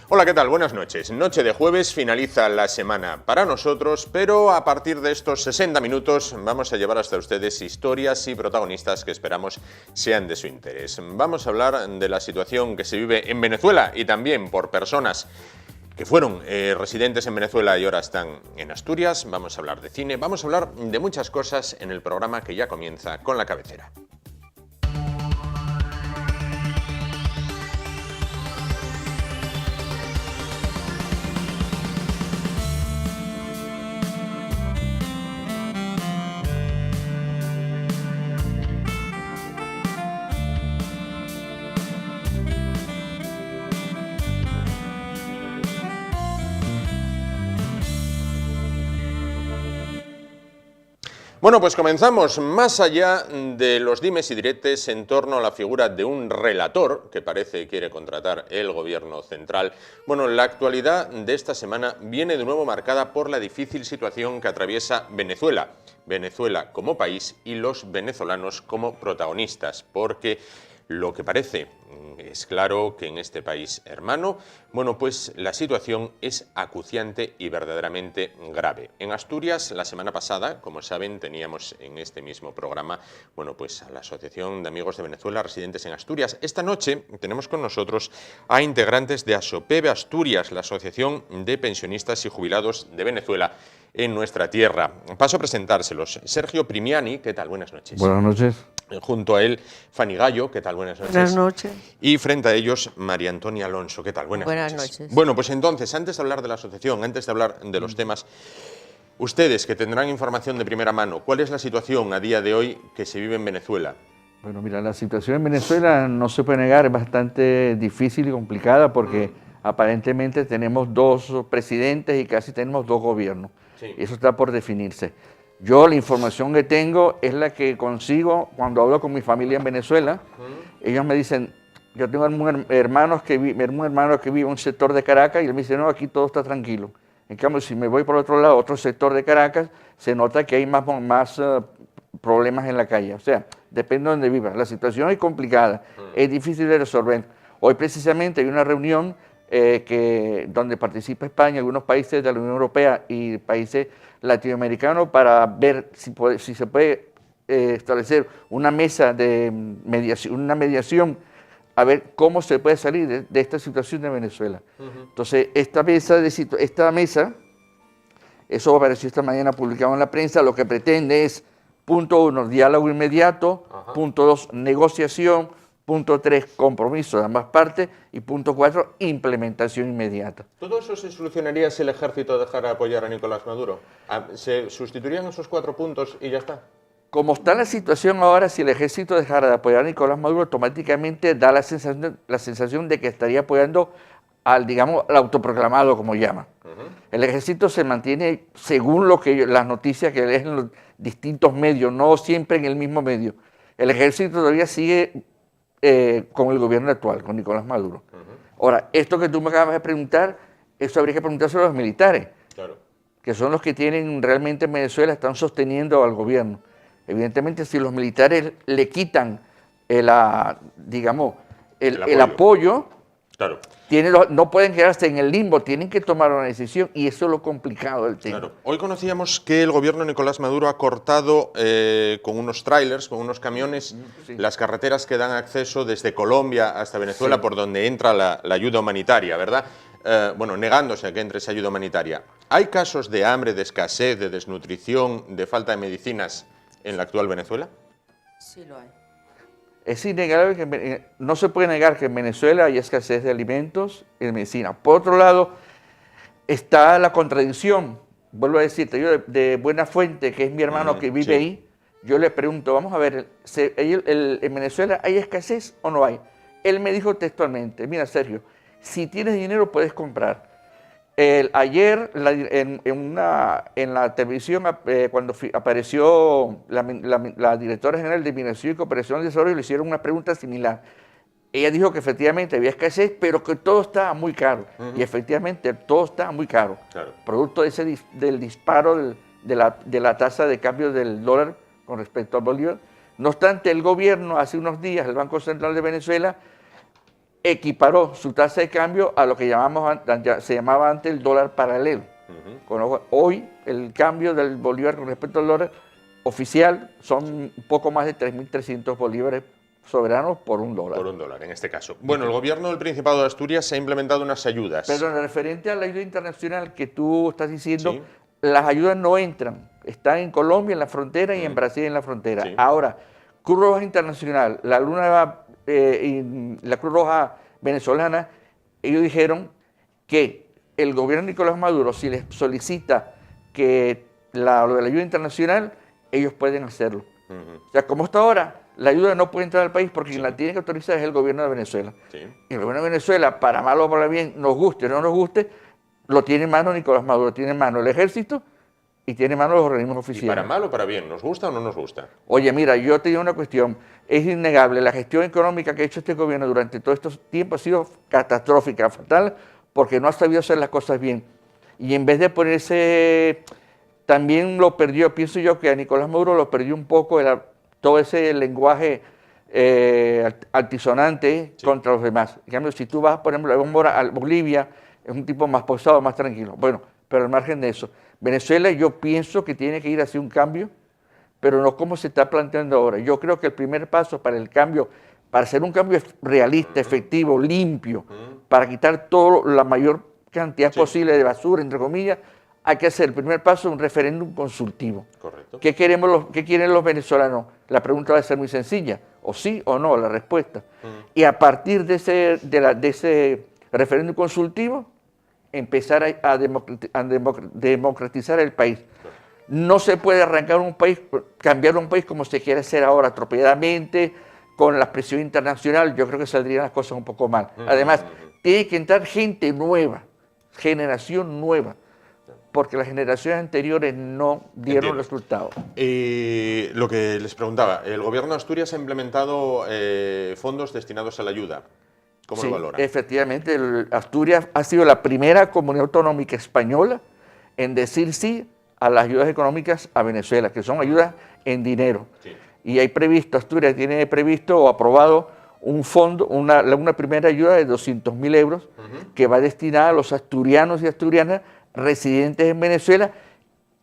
Hola, ¿qué tal? Buenas noches. Noche de jueves, finaliza la semana para nosotros, pero a partir de estos 60 minutos vamos a llevar hasta ustedes historias y protagonistas que esperamos sean de su interés. Vamos a hablar de la situación que se vive en Venezuela y también por personas que fueron residentes en Venezuela y ahora están en Asturias. Vamos a hablar de cine, vamos a hablar de muchas cosas en el programa que ya comienza con la cabecera. Bueno, pues comenzamos. Más allá de los dimes y diretes en torno a la figura de un relator que parece quiere contratar el gobierno central, bueno, la actualidad de esta semana viene de nuevo marcada por la difícil situación que atraviesa Venezuela. Venezuela como país y los venezolanos como protagonistas, porque lo que parece es claro que en este país hermano, bueno, pues la situación es acuciante y verdaderamente grave. En Asturias, la semana pasada, como saben, teníamos en este mismo programa, bueno, pues a la Asociación de Amigos de Venezuela residentes en Asturias. Esta noche tenemos con nosotros a integrantes de ASOPEVE Asturias, la Asociación de Pensionistas y Jubilados de Venezuela en nuestra tierra. Paso a presentárselos. Sergio Primiani, ¿qué tal? Buenas noches. Buenas noches. Junto a él, Fanny Gallo, ¿qué tal? Buenas noches. Buenas noches. Y frente a ellos, María Antonia Alonso, ¿qué tal? Buenas noches. Bueno, pues entonces, antes de hablar de la asociación, antes de hablar de los temas, ustedes que tendrán información de primera mano, ¿cuál es la situación a día de hoy que se vive en Venezuela? Bueno, mira, la situación en Venezuela no se puede negar, es bastante difícil y complicada porque aparentemente tenemos dos presidentes y casi tenemos dos gobiernos. Sí. Eso está por definirse. Yo la información que tengo es la que consigo cuando hablo con mi familia en Venezuela. Ellos me dicen, yo tengo un hermano que vive en un sector de Caracas y él me dice, no, aquí todo está tranquilo. En cambio, si me voy por otro lado, otro sector de Caracas, se nota que hay más problemas en la calle. O sea, depende de donde vivas. La situación es complicada, es difícil de resolver. Hoy precisamente hay una reunión donde participa España, algunos países de la Unión Europea y países latinoamericanos para ver si se puede establecer una mesa de mediación, a ver cómo se puede salir de esta situación de Venezuela. Entonces, esta mesa, eso apareció esta mañana publicado en la prensa, lo que pretende es, punto 1, diálogo inmediato, punto 2, negociación, punto 3, compromiso de ambas partes y punto 4, implementación inmediata. ¿Todo eso se solucionaría si el ejército dejara de apoyar a Nicolás Maduro? ¿Se sustituirían esos 4 puntos y ya está? Como está la situación ahora, si el ejército dejara de apoyar a Nicolás Maduro, automáticamente da la sensación de que estaría apoyando al, digamos, al autoproclamado, como llaman. El ejército se mantiene, según las noticias que leen en los distintos medios, no siempre en el mismo medio. El ejército todavía sigue con el gobierno actual, con Nicolás Maduro. Ahora, esto que tú me acabas de preguntar, eso habría que preguntárselo a los militares, claro, que son los que tienen realmente en Venezuela, están sosteniendo al gobierno. Evidentemente, si los militares le quitan el apoyo, claro, no pueden quedarse en el limbo, tienen que tomar una decisión y eso es lo complicado del tema. Claro. Hoy conocíamos que el gobierno de Nicolás Maduro ha cortado con unos trailers, con unos camiones, las carreteras que dan acceso desde Colombia hasta Venezuela, por donde entra la ayuda humanitaria, ¿verdad? Bueno, negándose a que entre esa ayuda humanitaria. ¿Hay casos de hambre, de escasez, de desnutrición, de falta de medicinas en la actual Venezuela? Sí lo hay. Es innegable que no se puede negar que en Venezuela hay escasez de alimentos y de medicina. Por otro lado, está la contradicción. Vuelvo a decirte, yo de buena fuente, que es mi hermano que vive ahí, yo le pregunto, vamos a ver, ¿en Venezuela hay escasez o no hay? Él me dijo textualmente, mira Sergio, si tienes dinero puedes comprar. Ayer en la televisión, cuando apareció la directora general de Migración y Cooperación al Desarrollo, le hicieron una pregunta similar. Ella dijo que efectivamente había escasez, pero que todo estaba muy caro. Y efectivamente todo estaba muy caro. Claro. Producto del disparo de la tasa de cambio del dólar con respecto al bolívar. No obstante, el gobierno hace unos días, el Banco Central de Venezuela, equiparó su tasa de cambio a lo que se llamaba antes el dólar paralelo. Hoy el cambio del bolívar con respecto al dólar oficial son un poco más de 3.300 bolívares soberanos por $1. Por $1 en este caso. Bueno, el gobierno del Principado de Asturias ha implementado unas ayudas. Pero referente a la ayuda internacional que tú estás diciendo, sí, las ayudas no entran. Están en Colombia, en la frontera, y en Brasil, en la frontera. Sí. Ahora, Cruz Roja Internacional, y la Cruz Roja venezolana, ellos dijeron que el gobierno de Nicolás Maduro, si les solicita que lo de la ayuda internacional, ellos pueden hacerlo. O sea, como está ahora, la ayuda no puede entrar al país porque quien la tiene que autorizar es el gobierno de Venezuela. Sí. Y el gobierno de Venezuela, para mal o para bien, nos guste o no nos guste, lo tiene en mano Nicolás Maduro, tiene en mano el ejército y tiene en mano los organismos oficiales. ¿Y para mal o para bien? ¿Nos gusta o no nos gusta? Oye, mira, yo te digo una cuestión, es innegable, la gestión económica que ha hecho este gobierno durante todo estos tiempos ha sido catastrófica, fatal, porque no ha sabido hacer las cosas bien. Y en vez de ponerse, también lo perdió, pienso yo que a Nicolás Maduro lo perdió un poco todo ese lenguaje altisonante contra los demás. En cambio, si tú vas, por ejemplo, a Bolivia, es un tipo más pausado, más tranquilo. Bueno, pero al margen de eso, Venezuela yo pienso que tiene que ir hacia un cambio, pero no como se está planteando ahora. Yo creo que el primer paso para el cambio, para hacer un cambio realista, efectivo, limpio, para quitar la mayor cantidad posible de basura, entre comillas, hay que hacer el primer paso un referéndum consultivo. Correcto. ¿Qué quieren los venezolanos? La pregunta va a ser muy sencilla, o sí o no, la respuesta. Y a partir de ese referéndum consultivo, empezar a democratizar el país. No se puede arrancar un país, cambiar un país como se quiere hacer ahora, atropelladamente, con la presión internacional. Yo creo que saldrían las cosas un poco mal. Además, tiene que entrar gente nueva, generación nueva, porque las generaciones anteriores no dieron resultados. Lo que les preguntaba, el gobierno de Asturias ha implementado fondos destinados a la ayuda. ¿Cómo lo valora? Efectivamente, Asturias ha sido la primera comunidad autonómica española en decir sí a las ayudas económicas a Venezuela, que son ayudas en dinero. Sí. Y Asturias tiene previsto o aprobado un fondo, una primera ayuda de 200.000 euros que va destinada a los asturianos y asturianas residentes en Venezuela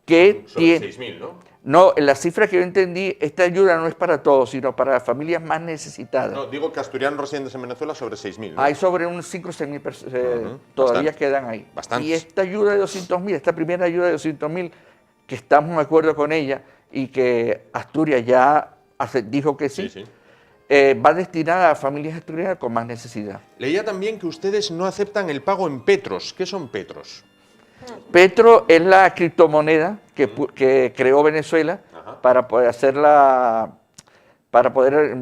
que tienen... 6.000, ¿no? No, la cifra que yo entendí, esta ayuda no es para todos, sino para las familias más necesitadas. No, digo que asturianos residentes en Venezuela sobre 6.000, ¿no? Hay sobre unos 5 o 6.000 personas, todavía quedan ahí. Bastantes. Y esta ayuda de 200.000, esta primera ayuda de 200.000, que estamos de acuerdo con ella y que Asturias ya dijo que sí, va destinada a familias asturianas con más necesidad. Leía también que ustedes no aceptan el pago en petros. ¿Qué son petros? Petro es la criptomoneda que creó Venezuela para poder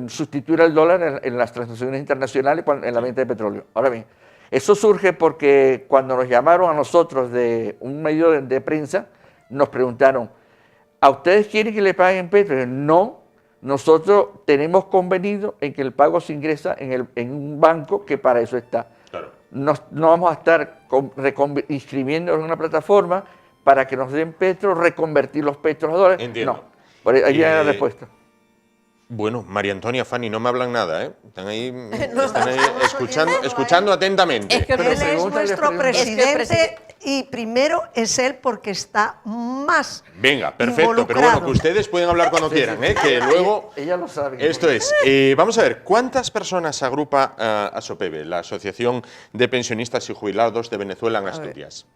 sustituir al dólar en las transacciones internacionales en la venta de petróleo. Ahora bien, eso surge porque cuando nos llamaron a nosotros de un medio de prensa, nos preguntaron, ¿a ustedes quieren que le paguen Petro? No, nosotros tenemos convenido en que el pago se ingresa en un banco que para eso está. Claro. No vamos a estar inscribiéndonos en una plataforma para que nos den petro, reconvertir los petros a dólares. Entiendo. No, por ahí viene la respuesta. Bueno, María Antonia, Fanny, no me hablan nada, ¿eh? Están ahí escuchando atentamente. Es que él es nuestro presidente y primero es él porque está más Venga, perfecto, pero bueno, que ustedes pueden hablar cuando quieran, ¿eh? Que luego... Ella lo sabe. Esto es. Vamos a ver, ¿cuántas personas agrupa ASOPEVE, la Asociación de Pensionistas y Jubilados de Venezuela en Asturias?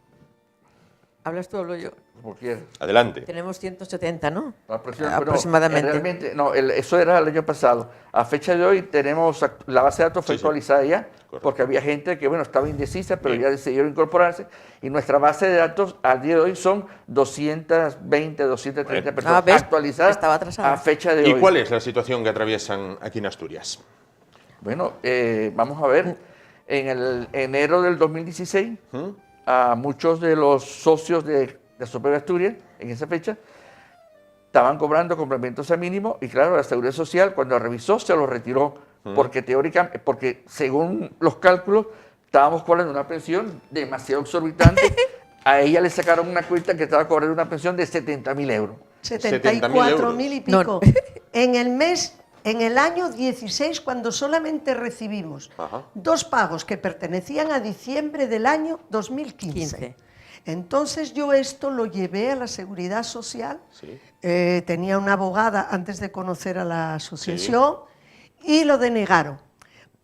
¿Hablas tú o hablo yo? Como quieras. Adelante. Tenemos 170, ¿no? Aproximadamente. Realmente, no, eso era el año pasado. A fecha de hoy tenemos, la base de datos fue actualizada ya, porque había gente que, bueno, estaba indecisa, pero ya decidieron incorporarse, y nuestra base de datos al día de hoy son 220, 230 personas actualizadas a fecha de hoy. ¿Y cuál es la situación que atraviesan aquí en Asturias? Bueno, vamos a ver, en el enero del 2016, a muchos de los socios de ASOPEVE Asturias, en esa fecha, estaban cobrando complementos a mínimo y claro, la Seguridad Social cuando revisó se los retiró, porque según los cálculos estábamos cobrando una pensión demasiado exorbitante. A ella le sacaron una cuenta que estaba cobrando una pensión de 70.000 euros. 74.000 y pico. No. En el mes en el año 16, cuando solamente recibimos 2 pagos que pertenecían a diciembre del año 2015. Entonces yo esto lo llevé a la Seguridad Social, tenía una abogada antes de conocer a la asociación y lo denegaron,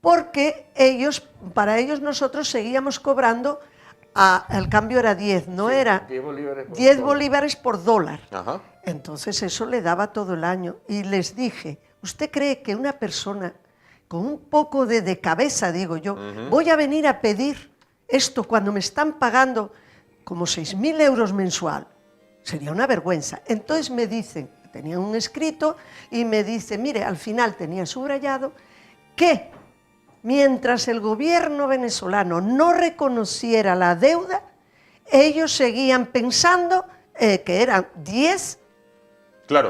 porque para ellos nosotros seguíamos cobrando, el cambio era 10, no era 10 bolívares por dólar. Entonces eso le daba todo el año y les dije, ¿usted cree que una persona con un poco de cabeza, digo yo, voy a venir a pedir esto cuando me están pagando como 6.000 euros mensual? Sería una vergüenza. Entonces me dicen, tenían un escrito y me dice, mire, al final tenía subrayado que mientras el gobierno venezolano no reconociera la deuda, ellos seguían pensando que eran 10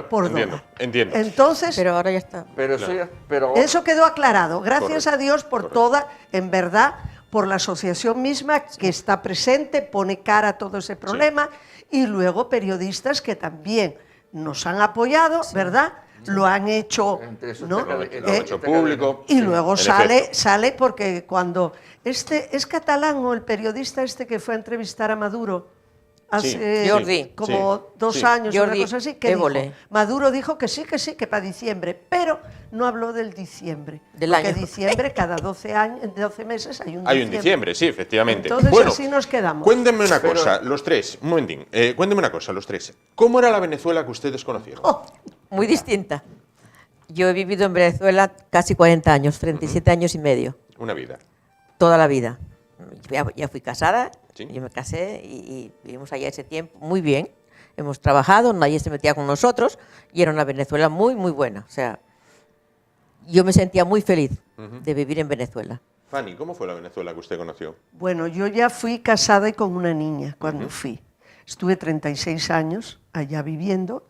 por dólar. Entiendo. Entonces, pero ahora ya está. Eso quedó aclarado. Gracias a Dios por toda, en verdad, por la asociación misma que está presente, pone cara a todo ese problema, y luego periodistas que también nos han apoyado, ¿verdad? Lo han hecho, ¿no? Lo han hecho público. Y luego sale porque cuando ¿es catalán o el periodista que fue a entrevistar a Maduro hace como 2 años, una cosa así, que dijo, Maduro dijo que sí, que para diciembre, pero no habló del diciembre, porque diciembre cada 12 meses hay un diciembre. Hay un diciembre, sí, efectivamente. Entonces así nos quedamos. Cuéntenme una cosa, los tres, un momentín, cuéntenme una cosa, los tres. ¿Cómo era la Venezuela que ustedes conocieron? Muy distinta. Yo he vivido en Venezuela casi 40 años, 37 años y medio. Una vida. Toda la vida. Ya fui casada, yo me casé y vivimos allá ese tiempo muy bien. Hemos trabajado, nadie se metía con nosotros y era una Venezuela muy, muy buena. O sea, yo me sentía muy feliz de vivir en Venezuela. Fanny, ¿cómo fue la Venezuela que usted conoció? Bueno, yo ya fui casada y con una niña cuando fui. Estuve 36 años allá viviendo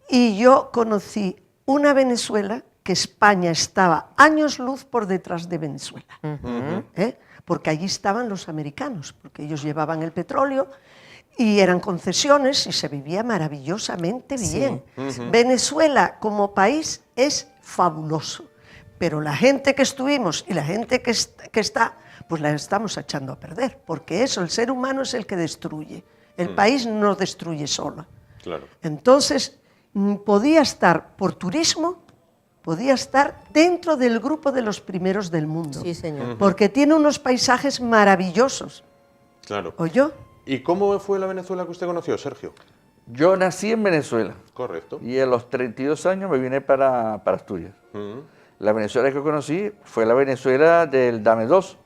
y yo conocí una Venezuela que España estaba años luz por detrás de Venezuela. Porque allí estaban los americanos, porque ellos llevaban el petróleo y eran concesiones y se vivía maravillosamente bien. Venezuela como país es fabuloso, pero la gente que estuvimos y la gente que está, pues la estamos echando a perder, porque eso, el ser humano es el que destruye, el país no destruye solo. Entonces, podía estar por turismo, podía estar dentro del grupo de los primeros del mundo. Sí, señor. Porque tiene unos paisajes maravillosos. ¿Oyó? ¿Y cómo fue la Venezuela que usted conoció, Sergio? Yo nací en Venezuela. Correcto. Y a los 32 años me vine para Asturias. La Venezuela que conocí fue la Venezuela del Dame 2.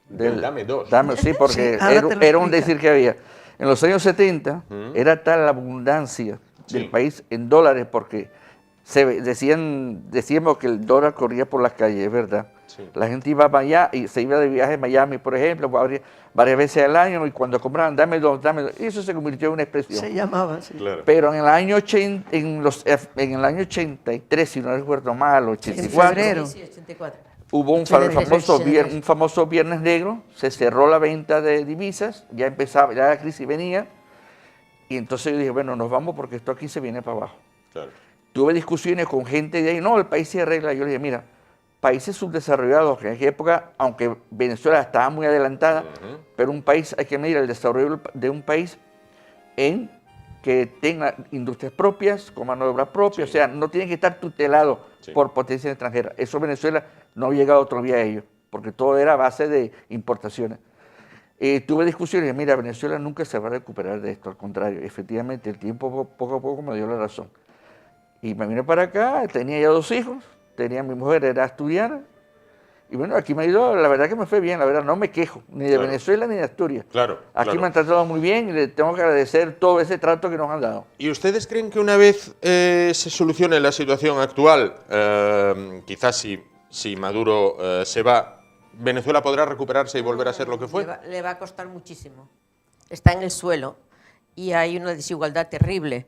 Del Dame 2. Sí, porque era un decir que había. En los años 70 era tal la abundancia del país en dólares, porque decíamos que el dólar corría por las calles, es verdad. La gente iba para allá y se iba de viaje a Miami, por ejemplo, varias veces al año, y cuando compraban, dame dos, y eso se convirtió en una expresión. Se llamaba así. Pero en el año 83, si no recuerdo mal, 84, hubo un famoso Viernes Negro, se cerró la venta de divisas, ya la crisis venía, y entonces yo dije, bueno, nos vamos porque esto aquí se viene para abajo. Tuve discusiones con gente de ahí, no, el país se arregla. Yo le dije, mira, países subdesarrollados, que en aquella época, aunque Venezuela estaba muy adelantada, pero un país, hay que medir el desarrollo de un país en que tenga industrias propias, con mano de obra propia, o sea, no tiene que estar tutelado por potencias extranjeras. Eso Venezuela no ha llegado todavía a ello, porque todo era a base de importaciones. Tuve discusiones, mira, Venezuela nunca se va a recuperar de esto, al contrario, efectivamente, el tiempo poco a poco me dio la razón. Y me vine para acá, tenía ya 2 hijos, mi mujer era asturiana, y bueno, aquí me ha ido, la verdad que me fue bien, la verdad, no me quejo, ni de Venezuela ni de Asturias. Aquí me han tratado muy bien y le tengo que agradecer todo ese trato que nos han dado. ¿Y ustedes creen que una vez se solucione la situación actual, quizás si Maduro se va, Venezuela podrá recuperarse y volver a ser lo que fue? Le va a costar muchísimo. Está en el suelo y hay una desigualdad terrible.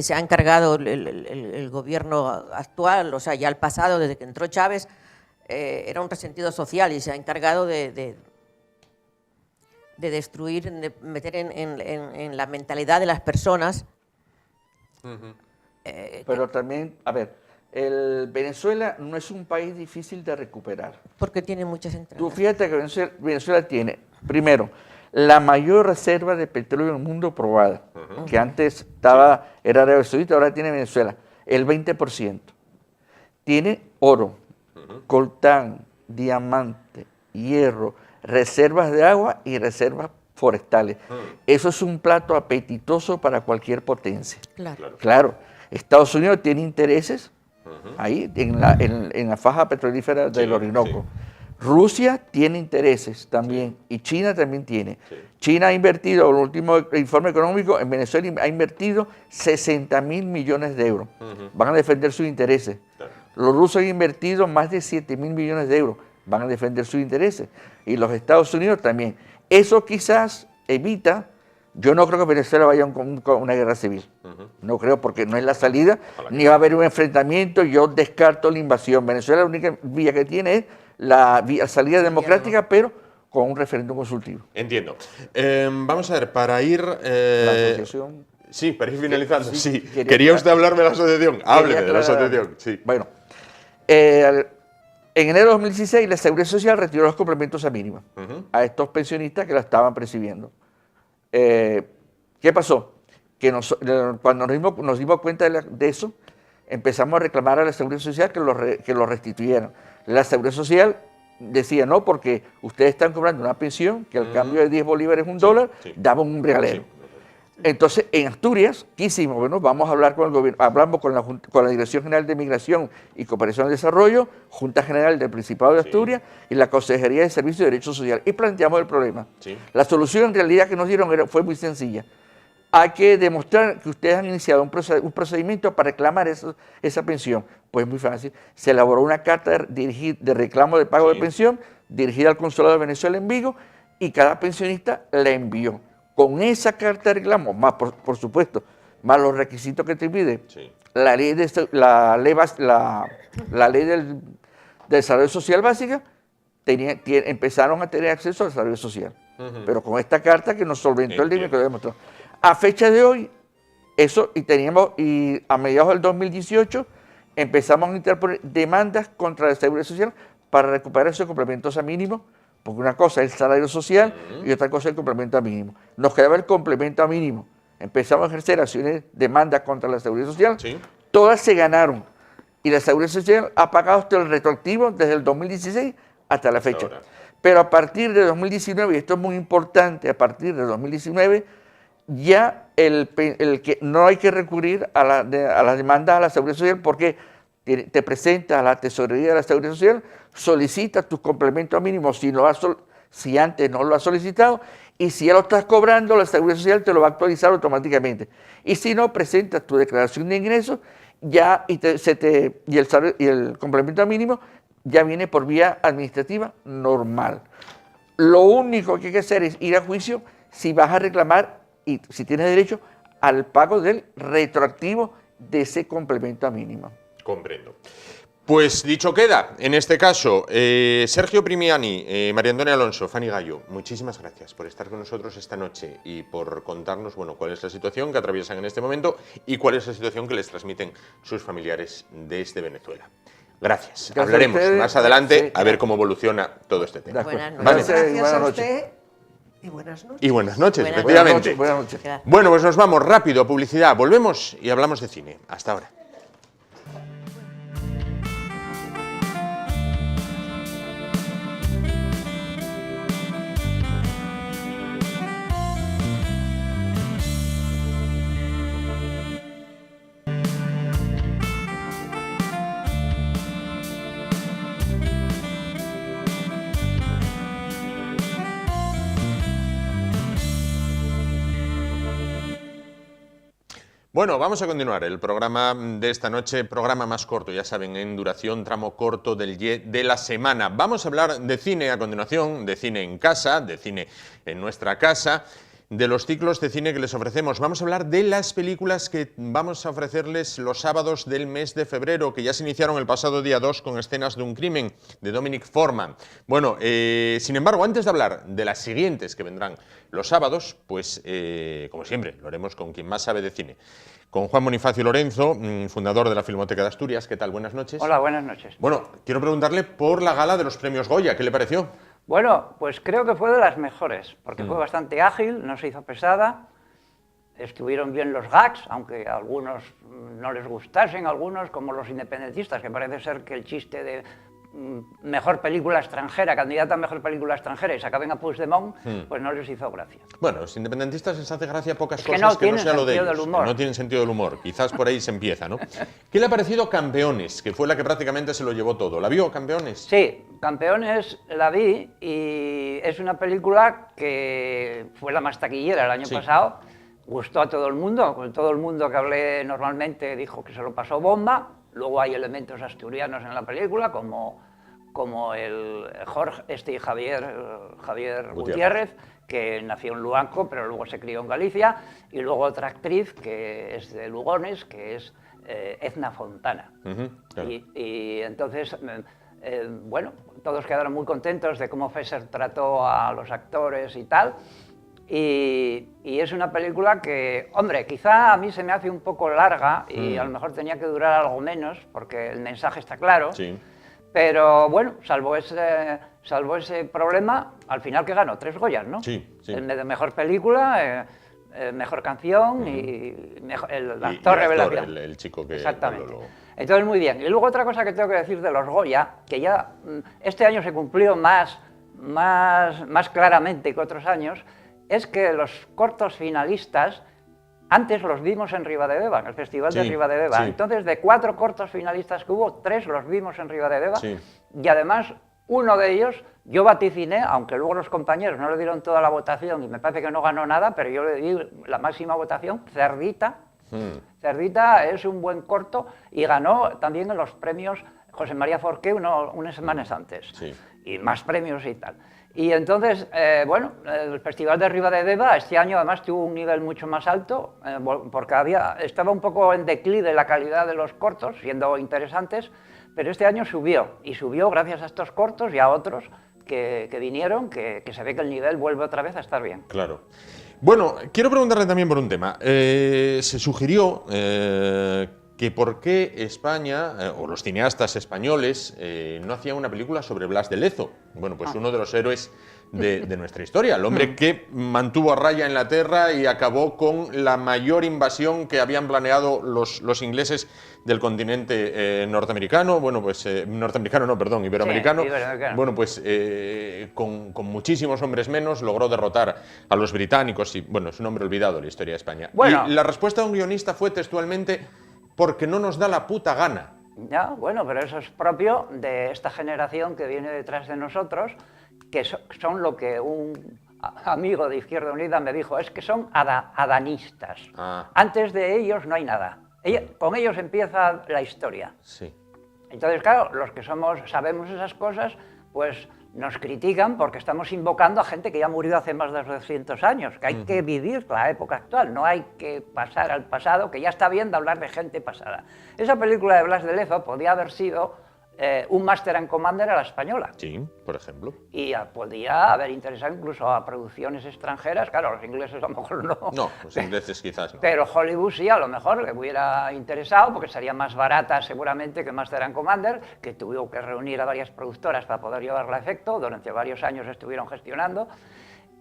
Se ha encargado el gobierno actual, o sea, ya el pasado, desde que entró Chávez, era un resentido social y se ha encargado de destruir, de meter en la mentalidad de las personas. Pero también, a ver, Venezuela no es un país difícil de recuperar. Porque tiene muchas entradas. Tú fíjate que Venezuela tiene, primero, la mayor reserva de petróleo del mundo probada, que antes era Arabia Saudita, ahora tiene Venezuela, el 20%. Tiene oro, coltán, diamante, hierro, reservas de agua y reservas forestales. Eso es un plato apetitoso para cualquier potencia. Claro, Estados Unidos tiene intereses ahí en la faja petrolífera del Orinoco. Rusia tiene intereses también y China también tiene. China ha invertido, el último informe económico, en Venezuela ha invertido 60.000 millones de euros. Van a defender sus intereses. Los rusos han invertido más de 7.000 millones de euros. Van a defender sus intereses. Y los Estados Unidos también. Eso quizás evita. Yo no creo que Venezuela vaya con una guerra civil. No creo, porque no es la salida, ni va a haber un enfrentamiento. Yo descarto la invasión. Venezuela la única vía que tiene es la salida democrática, pero con un referéndum consultivo. Entiendo. Vamos a ver, para ir... La asociación... Sí, para ir finalizando. Sí. ¿Quería usted hablarme de la asociación? Hábleme de la asociación. Sí. Bueno, en enero de 2016 la Seguridad Social retiró los complementos a mínima a estos pensionistas que la estaban percibiendo. ¿Qué pasó? Que cuando nos dimos cuenta de eso, empezamos a reclamar a la Seguridad Social que lo restituyeran. La Seguridad Social decía, no, porque ustedes están cobrando una pensión que al cambio de 10 bolívares $1, daban un regalero. Entonces, en Asturias, quisimos, bueno, vamos a hablar con el gobierno, hablamos con la Dirección General de Migración y Cooperación al Desarrollo, Junta General del Principado de Asturias y la Consejería de Servicios de Derechos Sociales, y planteamos el problema. La solución en realidad que nos dieron fue muy sencilla. Hay que demostrar que ustedes han iniciado un procedimiento para reclamar esa pensión. Pues muy fácil. Se elaboró una carta de reclamo de pago de pensión dirigida al Consulado de Venezuela en Vigo y cada pensionista la envió. Con esa carta de reclamo, más por supuesto, más los requisitos que te pide la ley del desarrollo social básica, empezaron a tener acceso al desarrollo social. Pero con esta carta que nos solventó el dinero que lo demostró. A fecha de hoy, y a mediados del 2018 empezamos a interponer demandas contra la Seguridad Social para recuperar esos complementos a mínimo, porque una cosa es el salario social y otra cosa es el complemento a mínimo. Nos quedaba el complemento a mínimo. Empezamos a ejercer acciones, demandas contra la Seguridad Social, todas se ganaron. Y la Seguridad Social ha pagado hasta el retroactivo desde el 2016 hasta la fecha. Pero a partir de 2019, y esto es muy importante, a partir de 2019, ya que no hay que recurrir a las demandas a la Seguridad Social porque te presentas a la tesorería de la Seguridad Social, solicitas tus complementos mínimos si antes no lo has solicitado, y si ya lo estás cobrando, la Seguridad Social te lo va a actualizar automáticamente. Y si no, presentas tu declaración de ingresos y el complemento mínimo ya viene por vía administrativa normal. Lo único que hay que hacer es ir a juicio si vas a reclamar y si tienes derecho al pago del retroactivo de ese complemento mínimo. Comprendo. Pues dicho queda, en este caso, Sergio Primiani, María Antonia Alonso, Fanny Gallo, muchísimas gracias por estar con nosotros esta noche y por contarnos, bueno, cuál es la situación que atraviesan en este momento y cuál es la situación que les transmiten sus familiares desde Venezuela. Gracias. Hablaremos más adelante a ver cómo evoluciona todo este tema. Buenas noches. Gracias a usted y buenas noches. Y buenas noches, efectivamente. Buenas noches. Bueno, pues nos vamos rápido a publicidad. Volvemos y hablamos de cine. Hasta ahora. Bueno, vamos a continuar el programa de esta noche, programa más corto, ya saben, en duración, tramo corto de la semana. Vamos a hablar de cine a continuación, de cine en casa, de cine en nuestra casa, de los ciclos de cine que les ofrecemos. Vamos a hablar de las películas que vamos a ofrecerles los sábados del mes de febrero, que ya se iniciaron el pasado día 2 con Escenas de un crimen, de Dominic Forman. Bueno, sin embargo, antes de hablar de las siguientes que vendrán los sábados, pues, como siempre, lo haremos con quien más sabe de cine. Con Juan Bonifacio Lorenzo, fundador de la Filmoteca de Asturias. ¿Qué tal? Buenas noches. Hola, buenas noches. Bueno, quiero preguntarle por la gala de los premios Goya. ¿Qué le pareció? Bueno, pues creo que fue de las mejores, porque fue bastante ágil, no se hizo pesada, estuvieron bien los gags, aunque a algunos no les gustasen, algunos como los independentistas, que parece ser que el chiste de mejor película extranjera, candidata a mejor película extranjera y se acaben a Puigdemont, pues no les hizo gracia. Bueno, los independentistas les hace gracia pocas que cosas no que no sea lo de sentido ellos, del humor. que no tienen sentido del humor. Quizás por ahí se empieza, ¿no? ¿Qué le ha parecido Campeones, que fue la que prácticamente se lo llevó todo? ¿La vio, Campeones? Sí, Campeones la vi y es una película que fue la más taquillera el año pasado, gustó a todo el mundo, con todo el mundo que hablé normalmente dijo que se lo pasó bomba. Luego hay elementos asturianos en la película, como el Javier Gutiérrez, que nació en Luanco, pero luego se crió en Galicia, y luego otra actriz que es de Lugones, que es Edna Fontana. Claro. Y entonces, bueno, todos quedaron muy contentos de cómo Fesser trató a los actores y tal. Y es una película que, hombre, quizá a mí se me hace un poco larga y a lo mejor tenía que durar algo menos porque el mensaje está claro. Sí. Pero bueno, salvo ese problema, al final que ganó 3 Goyas, ¿no? Sí, sí. El de mejor película, mejor canción y el actor revelación. El chico que... Exactamente. Entonces, muy bien. Y luego otra cosa que tengo que decir de los Goya, que ya este año se cumplió más claramente que otros años, es que los cortos finalistas, antes los vimos en Ribadedeva, en el Festival de Ribadedeva. Sí. Entonces, de 4 cortos finalistas que hubo, 3 los vimos en Ribadedeva. Sí. Y además, uno de ellos, yo vaticiné, aunque luego los compañeros no le dieron toda la votación y me parece que no ganó nada, pero yo le di la máxima votación, Cerdita. Cerdita es un buen corto y ganó también en los premios José María Forqué unas semanas antes. Sí. Y más premios y tal. Y entonces, bueno, el Festival de Ribadedeva este año además tuvo un nivel mucho más alto, porque estaba un poco en declive la calidad de los cortos, siendo interesantes, pero este año subió, y subió gracias a estos cortos y a otros que vinieron, que se ve que el nivel vuelve otra vez a estar bien. Claro. Bueno, quiero preguntarle también por un tema. Se sugirió que por qué España, o los cineastas españoles, no hacían una película sobre Blas de Lezo. Bueno, pues uno de los héroes de nuestra historia, el hombre que mantuvo a raya Inglaterra y acabó con la mayor invasión que habían planeado los ingleses del continente norteamericano, bueno, pues norteamericano no, perdón, iberoamericano. Sí, iberoamericano. Bueno, pues con muchísimos hombres menos logró derrotar a los británicos y, bueno, es un hombre olvidado en la historia de España. Bueno. Y la respuesta de un guionista fue textualmente: porque no nos da la puta gana. Ya, bueno, pero eso es propio de esta generación que viene detrás de nosotros, que son lo que un amigo de Izquierda Unida me dijo, es que son adanistas. Antes de ellos no hay nada. Con ellos empieza la historia. Sí. Entonces, claro, los que sabemos esas cosas, pues nos critican porque estamos invocando a gente que ya murió hace más de 200 años, que hay que vivir la época actual, no hay que pasar al pasado, que ya está bien de hablar de gente pasada. Esa película de Blas de Lezo podía haber sido un Master and Commander a la española. Sí, por ejemplo. Y podía haber interesado incluso a producciones extranjeras, claro, los ingleses a lo mejor no. No, los ingleses quizás no. Pero Hollywood sí, a lo mejor le hubiera interesado, porque sería más barata seguramente que Master and Commander, que tuvo que reunir a varias productoras para poder llevarla a efecto, durante varios años estuvieron gestionando.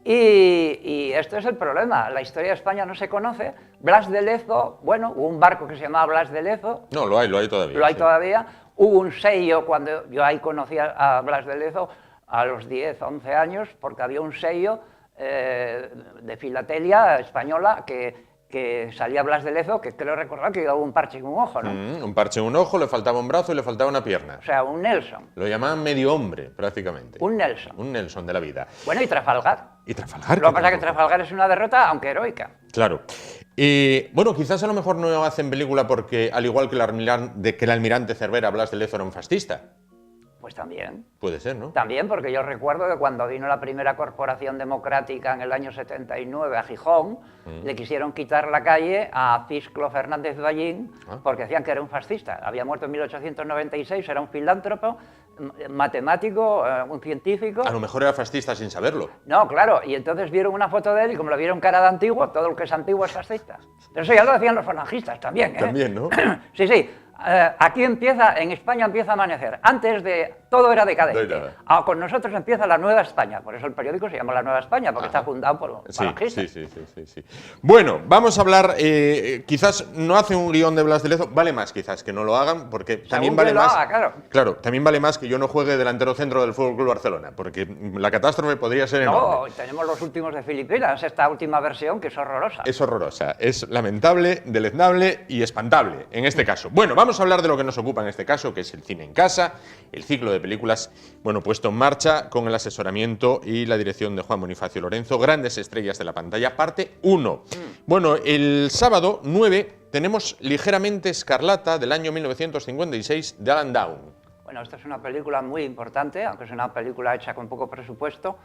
Y esto es el problema, la historia de España no se conoce. Blas de Lezo, bueno, hubo un barco que se llamaba Blas de Lezo. No, lo hay todavía. Lo hay todavía. Hubo un sello, cuando yo ahí conocí a Blas de Lezo a los 10, 11 años, porque había un sello de filatelia española que salía Blas de Lezo, que creo recordar que llevaba un parche en un ojo, ¿no? Un parche en un ojo, le faltaba un brazo y le faltaba una pierna. O sea, un Nelson. Lo llamaban medio hombre, prácticamente. Un Nelson. Un Nelson de la vida. Bueno, y Trafalgar. Y Trafalgar. Lo que pasa es que Trafalgar es una derrota, aunque heroica. Claro. Bueno, quizás a lo mejor no hacen película porque, al igual que el almirante Cervera, Blas de Lezo era un fascista. Pues también. Puede ser, ¿no? También, porque yo recuerdo que cuando vino la primera corporación democrática en el año 79 a Gijón, le quisieron quitar la calle a Cisclo Fernández Ballín porque decían que era un fascista. Había muerto en 1896, era un filántropo, matemático, un científico. A lo mejor era fascista sin saberlo. No, claro, y entonces vieron una foto de él y como lo vieron cara de antiguo, todo lo que es antiguo es fascista. Pero eso ya lo decían los falangistas también, ¿eh? También, ¿no? Sí, sí. Aquí empieza, en España empieza a amanecer. Antes de todo era decadente. Con nosotros empieza la Nueva España. Por eso el periódico se llama La Nueva España, porque está fundado por falangistas. Sí. Bueno, vamos a hablar, quizás no hace un guión de Blas de Lezo, vale más quizás que no lo hagan, porque también vale más. Claro, también vale más que yo no juegue delantero centro del Fútbol Club Barcelona, porque la catástrofe podría ser enorme. No, tenemos los últimos de Filipinas, esta última versión que es horrorosa. Es horrorosa, es lamentable, deleznable y espantable en este caso. Bueno, vamos a hablar de lo que nos ocupa en este caso, que es el cine en casa, el ciclo de películas, bueno, puesto en marcha con el asesoramiento y la dirección de Juan Bonifacio Lorenzo, Grandes estrellas de la pantalla, parte 1. Bueno, el sábado 9 tenemos Ligeramente Escarlata del año 1956 de Alan Down. Bueno, esta es una película muy importante, aunque es una película hecha con poco presupuesto.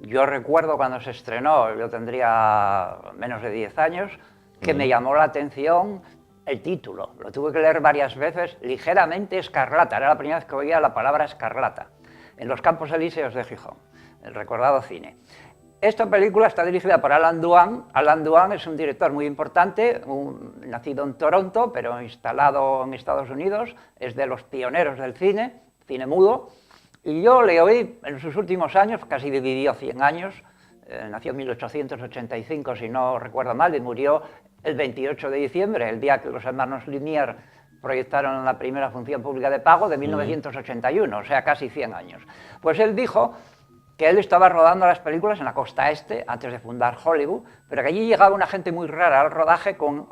Yo recuerdo cuando se estrenó, yo tendría menos de 10 años, que me llamó la atención el título. Lo tuve que leer varias veces, Ligeramente Escarlata. Era la primera vez que oía la palabra escarlata, en los Campos Elíseos de Gijón, el recordado cine. Esta película está dirigida por Alan Dwan. Alan Dwan es un director muy importante, nacido en Toronto, pero instalado en Estados Unidos. Es de los pioneros del cine mudo. Y yo le oí en sus últimos años, casi vivió 100 años, nació en 1885, si no recuerdo mal, y murió el 28 de diciembre, el día que los hermanos Lumière proyectaron la primera función pública de pago de 1981, o sea, casi 100 años. Pues él dijo que él estaba rodando las películas en la costa este, antes de fundar Hollywood, pero que allí llegaba una gente muy rara al rodaje con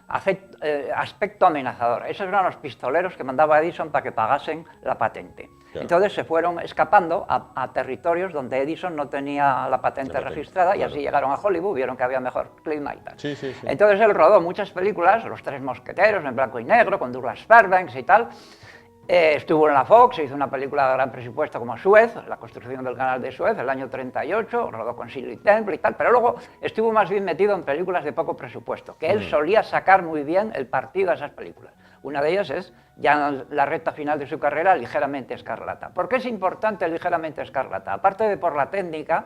aspecto amenazador. Esos eran los pistoleros que mandaba Edison para que pagasen la patente. Claro. Entonces se fueron escapando a territorios donde Edison no tenía la patente registrada, claro. Y así llegaron a Hollywood, vieron que había mejor clima y tal. Entonces él rodó muchas películas, Los Tres Mosqueteros, en blanco y negro, con Douglas Fairbanks y tal. Estuvo en la Fox, hizo una película de gran presupuesto como Suez, la construcción del canal de Suez, el año 38, rodó con Shirley Temple y tal, pero luego estuvo más bien metido en películas de poco presupuesto, que él solía sacar muy bien el partido a esas películas. Una de ellas es, ya en la recta final de su carrera, Ligeramente Escarlata. ¿Por qué es importante Ligeramente Escarlata? Aparte de por la técnica,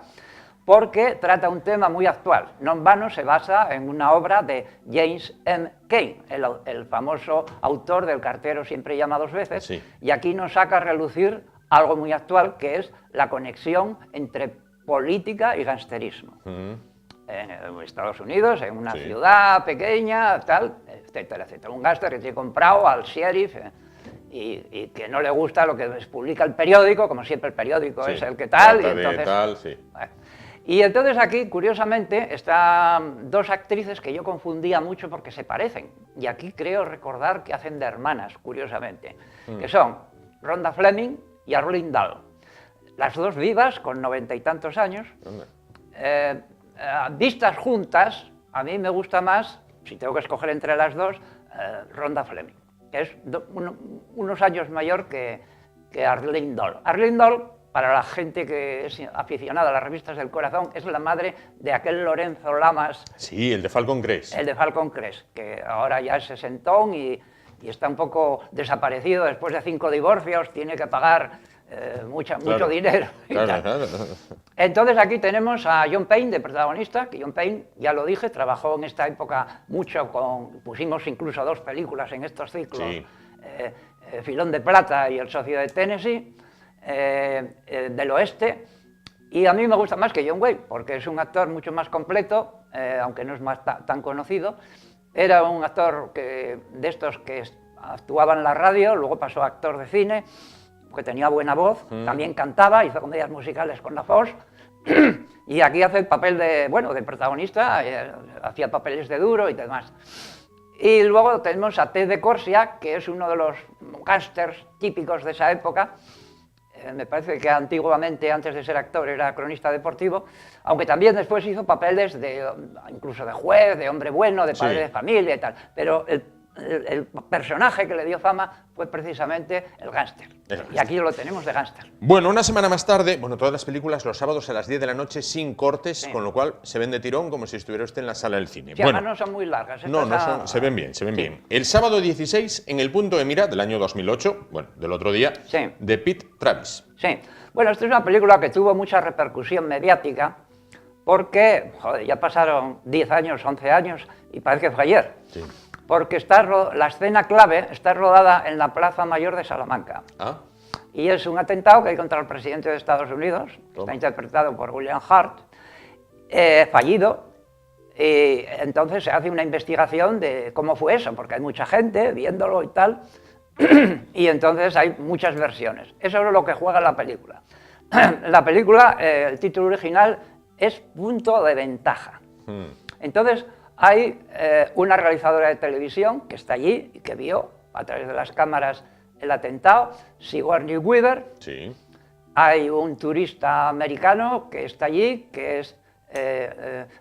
porque trata un tema muy actual. No en vano se basa en una obra de James M. Cain, el famoso autor del Cartero siempre llama dos veces, y aquí nos saca a relucir algo muy actual, que es la conexión entre política y gangsterismo. En Estados Unidos, en una ciudad pequeña, tal, etcétera, etcétera. Un gángster que tiene comprado al sheriff y que no le gusta lo que publica el periódico, como siempre el periódico es el que tal, y entonces... Y entonces aquí, curiosamente, están dos actrices que yo confundía mucho porque se parecen. Y aquí creo recordar que hacen de hermanas, curiosamente, que son Rhonda Fleming y Arlene Dahl. Las dos vivas, con 90 y tantos años. Vistas juntas, a mí me gusta más, si tengo que escoger entre las dos, Rhonda Fleming, que es unos años mayor que Arlene Dahl. Arlene Dahl, para la gente que es aficionada a las revistas del corazón, es la madre de aquel Lorenzo Lamas. Sí, el de Falcon Crest. El de Falcon Crest, que ahora ya es sesentón y está un poco desaparecido después de 5 divorcios, tiene que pagar mucho dinero. Claro. Entonces aquí tenemos a John Payne de protagonista, que John Payne, ya lo dije, trabajó en esta época mucho pusimos incluso 2 películas en estos ciclos, Filón de Plata y El Socio de Tennessee, del oeste, y a mí me gusta más que John Wayne, porque es un actor mucho más completo, aunque no es tan conocido. Era un actor de estos que actuaba en la radio, luego pasó a actor de cine, que tenía buena voz, también cantaba, hizo comedias musicales con la Fox, y aquí hace el papel de protagonista, hacía papeles de duro y demás. Y luego tenemos a Ted de Corsia, que es uno de los gángsters típicos de esa época. Me parece que antiguamente, antes de ser actor, era cronista deportivo, aunque también después hizo papeles incluso de juez, de hombre bueno, de padre de familia y tal. Pero el personaje que le dio fama fue precisamente el gángster. Y aquí lo tenemos de gángster. Bueno, una semana más tarde, bueno, todas las películas los sábados a las 10 de la noche sin cortes, sí, con lo cual se ven de tirón como si estuviera usted en la sala del cine. Sí, bueno, además no son muy largas. No, no son, se ven bien, se ven bien. El sábado 16, en El Punto de Mira, del año 2008, bueno, del otro día, sí, de Pete Travis. Sí, bueno, esta es una película que tuvo mucha repercusión mediática porque, joder, ya pasaron 10 años, 11 años y parece que fue ayer. Sí. Porque la escena clave está rodada en la Plaza Mayor de Salamanca. ¿Ah? Y es un atentado que hay contra el presidente de Estados Unidos, está interpretado por William Hurt, fallido, y entonces se hace una investigación de cómo fue eso, porque hay mucha gente viéndolo y tal, y entonces hay muchas versiones. Eso es lo que juega la película. La película, el título original es Punto de Ventaja. Entonces, hay una realizadora de televisión que está allí y que vio a través de las cámaras el atentado, Sigourney Weaver. Sí. Hay un turista americano que está allí, que es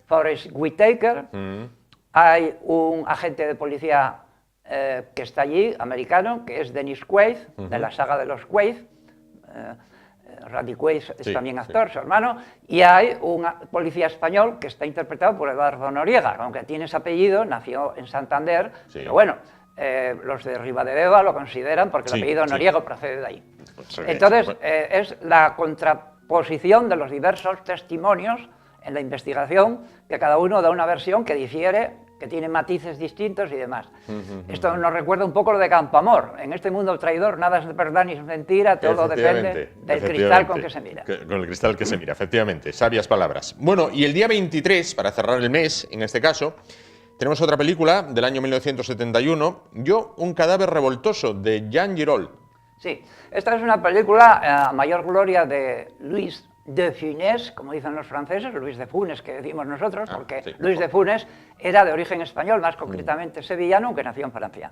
Forrest Whitaker. Hay un agente de policía que está allí, americano, que es Dennis Quaid, de la saga de los Quaid. Randy Quaid es también actor, su hermano, y hay un policía español que está interpretado por Eduardo Noriega, aunque tiene ese apellido, nació en Santander, pero bueno, los de Ribadedeva lo consideran porque el apellido Noriega procede de ahí. Entonces, es la contraposición de los diversos testimonios en la investigación, que cada uno da una versión que difiere, que tiene matices distintos y demás. Esto nos recuerda un poco lo de Campoamor. En este mundo traidor nada es verdad ni es mentira, todo depende del cristal con que se mira. Con el cristal que se mira, efectivamente. Sabias palabras. Bueno, y el día 23, para cerrar el mes, en este caso, tenemos otra película del año 1971, Yo, un cadáver revoltoso, de Jean Giraud. Sí, esta es una película a mayor gloria de Louis de Funès, como dicen los franceses, Luis de Funes, que decimos nosotros, porque sí, Luis de Funes era de origen español, más concretamente sevillano, aunque nació en Francia.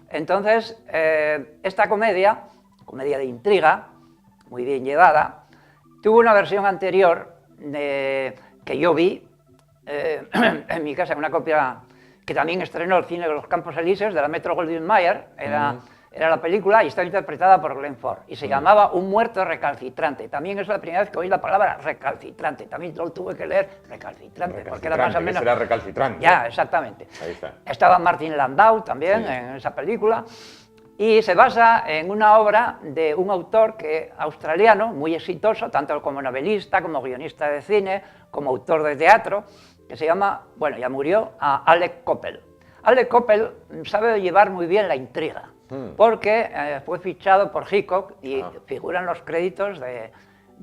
Entonces, esta comedia de intriga, muy bien llevada, tuvo una versión anterior que yo vi en mi casa, una copia que también estrenó el cine de los Campos Elíseos, de la Metro-Goldwyn-Mayer, era la película y estaba interpretada por Glenn Ford y se llamaba Un muerto recalcitrante. También es la primera vez que oí la palabra recalcitrante. También lo tuve que leer recalcitrante, porque era más o menos... Era recalcitrante. Ya, exactamente. Ahí está. Estaba Martin Landau también en esa película y se basa en una obra de un autor australiano muy exitoso, tanto como novelista, como guionista de cine, como autor de teatro, que se llama, bueno, ya murió, Alec Coppel. Alec Coppel sabe llevar muy bien la intriga, porque fue fichado por Hitchcock y figura en los créditos de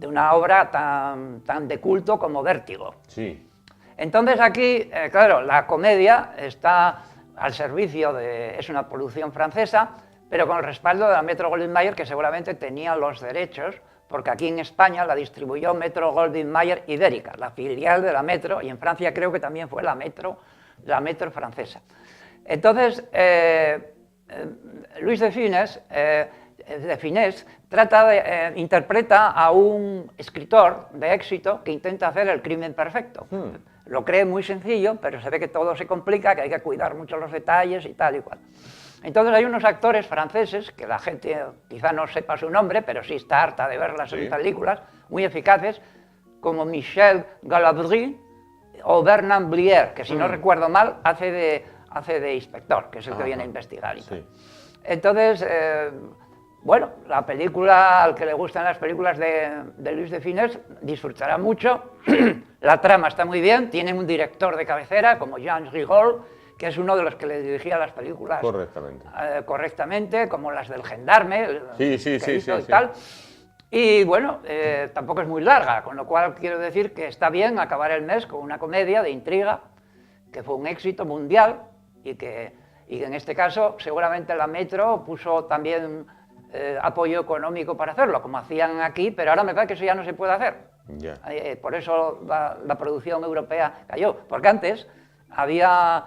una obra tan de culto como Vértigo. Sí. Entonces aquí, claro, la comedia está al servicio de... es una producción francesa, pero con el respaldo de la Metro-Goldwyn-Mayer, que seguramente tenía los derechos, porque aquí en España la distribuyó Metro-Goldwyn-Mayer Ibérica, la filial de la Metro, y en Francia creo que también fue la Metro francesa. Entonces, Louis de Funès interpreta a un escritor de éxito que intenta hacer el crimen perfecto. Lo cree muy sencillo, pero se ve que todo se complica, que hay que cuidar mucho los detalles y tal y cual. Entonces hay unos actores franceses, que la gente quizá no sepa su nombre, pero sí está harta de verlas en películas, muy eficaces, como Michel Galabru o Bernard Blier, que si no recuerdo mal hace de inspector, que es el que viene a investigar y tal. Entonces, bueno, la película, al que le gustan las películas de Louis de Funès, disfrutará mucho. La trama está muy bien, tiene un director de cabecera como Jean Giraud, que es uno de los que le dirigía las películas correctamente, como las del Gendarme, y tal. Y bueno, tampoco es muy larga, con lo cual quiero decir que está bien acabar el mes con una comedia de intriga, que fue un éxito mundial y que en este caso seguramente la Metro puso también apoyo económico para hacerlo, como hacían aquí, pero ahora me parece que eso ya no se puede hacer. Por eso la producción europea cayó, porque antes había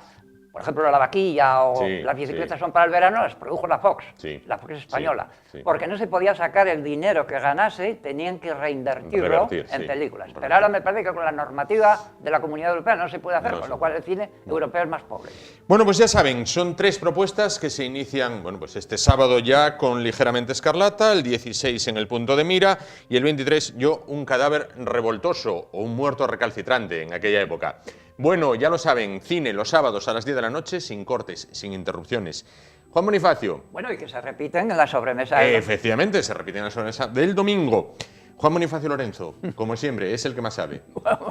por ejemplo, la vaquilla o Sí, las bicicletas sí. son para el verano, las produjo la Fox Sí, española, sí, sí. porque no se podía sacar el dinero que ganase, tenían que reinvertirlo Revertir, en sí, películas. Pero correcto. ahora me parece que con la normativa de la Comunidad Europea no se puede hacer, No con se lo cual puede. el cine europeo es más pobre. Bueno, pues ya saben, son 3 propuestas que se inician, bueno, pues este sábado ya con Ligeramente Escarlata, el 16 en El Punto de Mira y el 23 Yo, un cadáver revoltoso o un muerto recalcitrante en aquella época. Bueno, ya lo saben, cine los sábados a las 10 de la noche, sin cortes, sin interrupciones. Juan Bonifacio. Bueno, y que se repiten en la sobremesa. Efectivamente, se repite en la sobremesa del domingo. Juan Bonifacio Lorenzo, como siempre, es el que más sabe.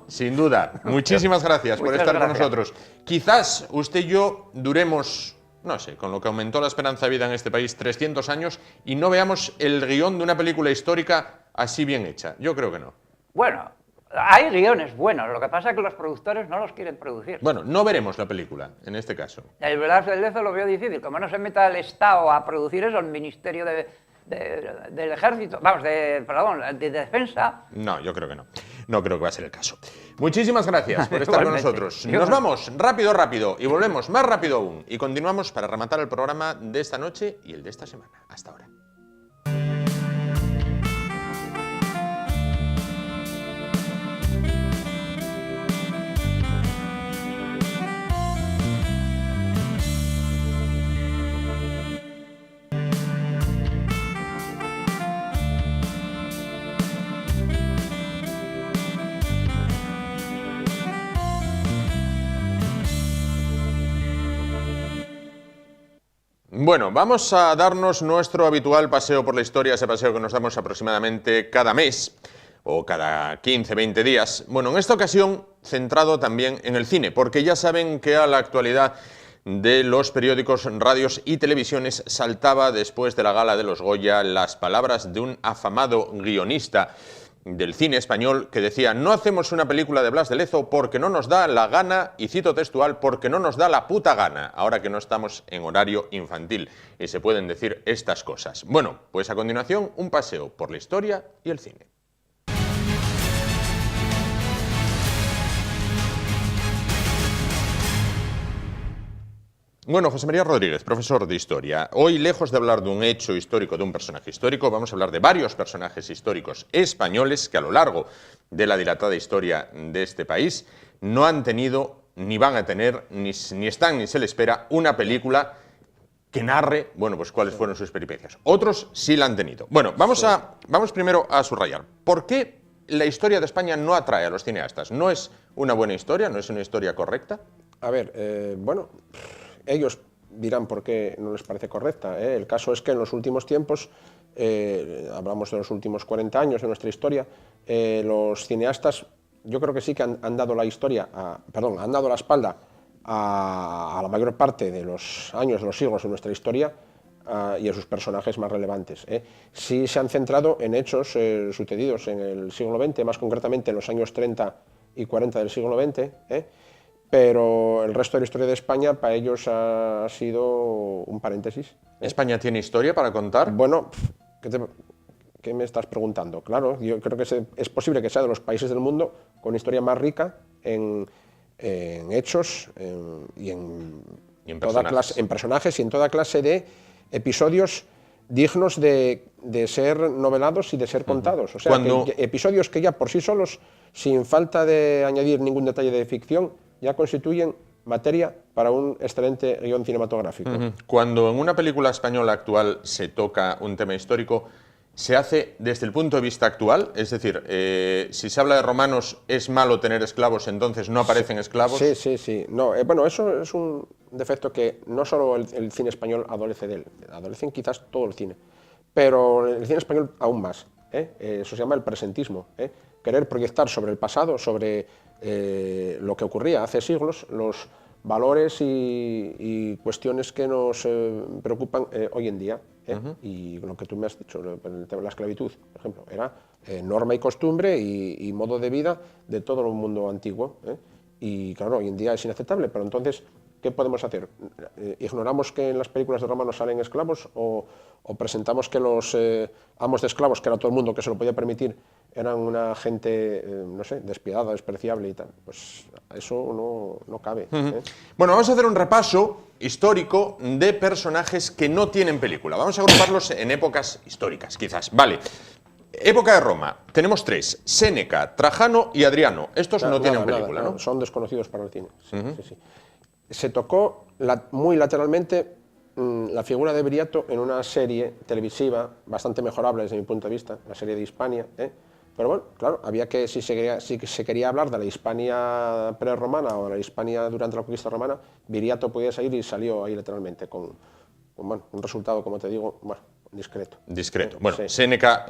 Sin duda. Muchísimas gracias por Muchas estar gracias. con nosotros. Quizás usted y yo duremos, no sé, con lo que aumentó la esperanza de vida en este país, 300 años y no veamos el guión de una película histórica así bien hecha. Yo creo que no. Bueno, hay guiones buenos, lo que pasa es que los productores no los quieren producir. Bueno, no veremos la película, en este caso. El Blas de Lezo lo veo difícil, como no se meta el Estado a producir eso, el Ministerio del Ejército, vamos, de Defensa. No, yo creo que no. No creo que va a ser el caso. Muchísimas gracias por estar con Igualmente. nosotros. Nos vamos rápido, rápido y volvemos más rápido aún. Y continuamos para rematar el programa de esta noche y el de esta semana. Hasta ahora. Bueno, vamos a darnos nuestro habitual paseo por la historia, ese paseo que nos damos aproximadamente cada mes o cada 15, 20 días. Bueno, en esta ocasión centrado también en el cine, porque ya saben que a la actualidad de los periódicos, radios y televisiones saltaba después de la gala de los Goya las palabras de un afamado guionista del cine español que decía: no hacemos una película de Blas de Lezo porque no nos da la gana, y cito textual, porque no nos da la puta gana, ahora que no estamos en horario infantil y se pueden decir estas cosas. Bueno, pues a continuación un paseo por la historia y el cine. Bueno, José María Rodríguez, profesor de Historia. Hoy, lejos de hablar de un hecho histórico, de un personaje histórico, vamos a hablar de varios personajes históricos españoles que a lo largo de la dilatada historia de este país no han tenido, ni van a tener, ni están, ni se les espera una película que narre, bueno, pues cuáles fueron sus peripecias. Otros sí la han tenido. Bueno, vamos primero a subrayar. ¿Por qué la historia de España no atrae a los cineastas? ¿No es una buena historia? ¿No es una historia correcta? A ver, bueno, ellos dirán por qué no les parece correcta. El caso es que en los últimos tiempos, hablamos de los últimos 40 años de nuestra historia, los cineastas, yo creo que sí que han dado la historia, han dado la espalda a la mayor parte de los años, de los siglos de nuestra historia y a sus personajes más relevantes. Sí se han centrado en hechos sucedidos en el siglo XX, más concretamente en los años 30 y 40 del siglo XX, pero el resto de la historia de España para ellos ha sido un paréntesis. ¿España tiene historia para contar? Bueno, ¿qué me estás preguntando? Claro, yo creo que es posible que sea de los países del mundo con historia más rica en hechos y en personajes y en toda clase de episodios dignos de ser novelados y de ser contados. O sea, episodios que ya por sí solos, sin falta de añadir ningún detalle de ficción, ya constituyen materia para un excelente guión cinematográfico. Cuando en una película española actual se toca un tema histórico, ¿se hace desde el punto de vista actual? Es decir, si se habla de romanos, ¿es malo tener esclavos, entonces no aparecen esclavos? Sí. No, bueno, eso es un defecto que no solo el cine español adolece de él, adolecen quizás todo el cine, pero el cine español aún más. Eso se llama el presentismo, querer proyectar sobre el pasado, sobre lo que ocurría hace siglos, los valores y cuestiones que nos preocupan hoy en día. Y lo que tú me has dicho, el tema de la esclavitud, por ejemplo, era norma y costumbre y modo de vida de todo el mundo antiguo. Y claro, hoy en día es inaceptable, pero entonces, ¿qué podemos hacer? ¿Ignoramos que en las películas de romanos salen esclavos o presentamos que los amos de esclavos, que era todo el mundo que se lo podía permitir, eran una gente, no sé, despiadada, despreciable y tal. Pues eso no cabe. Bueno, vamos a hacer un repaso histórico de personajes que no tienen película. Vamos a agruparlos en épocas históricas, quizás. Vale. Época de Roma, tenemos 3, Séneca, Trajano y Adriano. Estos no tienen película, ¿no? Son desconocidos para el cine. Sí. Se tocó muy lateralmente la figura de Viriato en una serie televisiva bastante mejorable desde mi punto de vista, la serie de Hispania. Pero bueno, claro, había que, si se quería hablar de la Hispania prerromana o de la Hispania durante la conquista romana, Viriato podía salir y salió ahí literalmente con bueno, un resultado, como te digo, bueno, discreto. Discreto. Bueno, sí. Séneca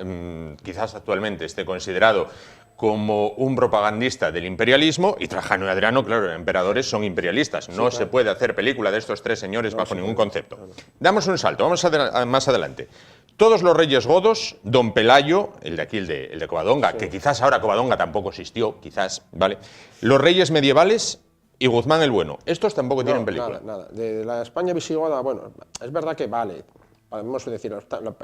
quizás actualmente esté considerado como un propagandista del imperialismo, y Trajano y Adriano, claro, emperadores son imperialistas. No se puede hacer película de estos 3 señores bajo ningún concepto. Damos un salto, vamos más adelante. Todos los reyes godos, Don Pelayo, el de aquí, el de Covadonga, que quizás ahora Covadonga tampoco existió, quizás, ¿vale? Los reyes medievales y Guzmán el Bueno. Estos tampoco tienen película. Nada. De la España visigoda, bueno, es verdad que vale. Podemos decir,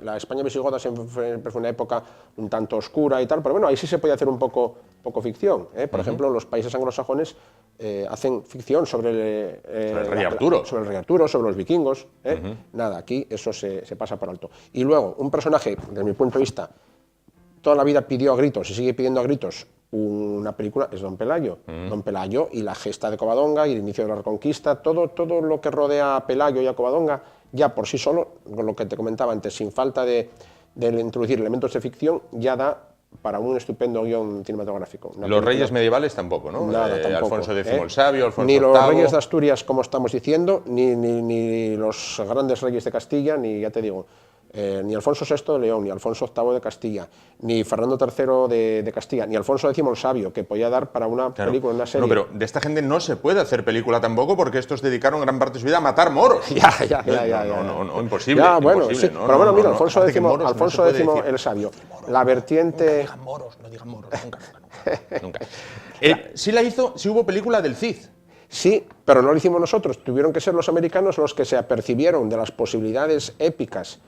la España visigoda siempre fue una época un tanto oscura y tal, pero bueno, ahí sí se puede hacer un poco ficción. Por ejemplo, los países anglosajones hacen ficción sobre el rey Arturo. Sobre el rey Arturo, sobre los vikingos. Nada, aquí eso se pasa por alto. Y luego, un personaje, desde mi punto de vista, toda la vida pidió a gritos y sigue pidiendo a gritos una película, es Don Pelayo. Don Pelayo y la gesta de Covadonga y el inicio de la Reconquista, todo lo que rodea a Pelayo y a Covadonga, ya por sí solo, con lo que te comentaba antes, sin falta de introducir elementos de ficción, ya da para un estupendo guión cinematográfico. Los reyes medievales tampoco, ¿no? Nada, tampoco. Alfonso X el Sabio, Alfonso Ni VIII. los reyes de Asturias, como estamos diciendo, ni los grandes reyes de Castilla, ni, ya te digo, ni Alfonso VI de León, ni Alfonso VIII de Castilla, ni Fernando III de Castilla, ni Alfonso X el Sabio, que podía dar para una película, una serie. No, pero de esta gente no se puede hacer película tampoco, porque estos dedicaron gran parte de su vida a matar moros. No, imposible. Ya, bueno, imposible, sí, pero bueno, mira, Alfonso X el Sabio, la vertiente... No digan moros, nunca. Sí hubo película del Cid. Sí, pero no lo hicimos nosotros, tuvieron que ser los americanos los que se apercibieron de las posibilidades épicas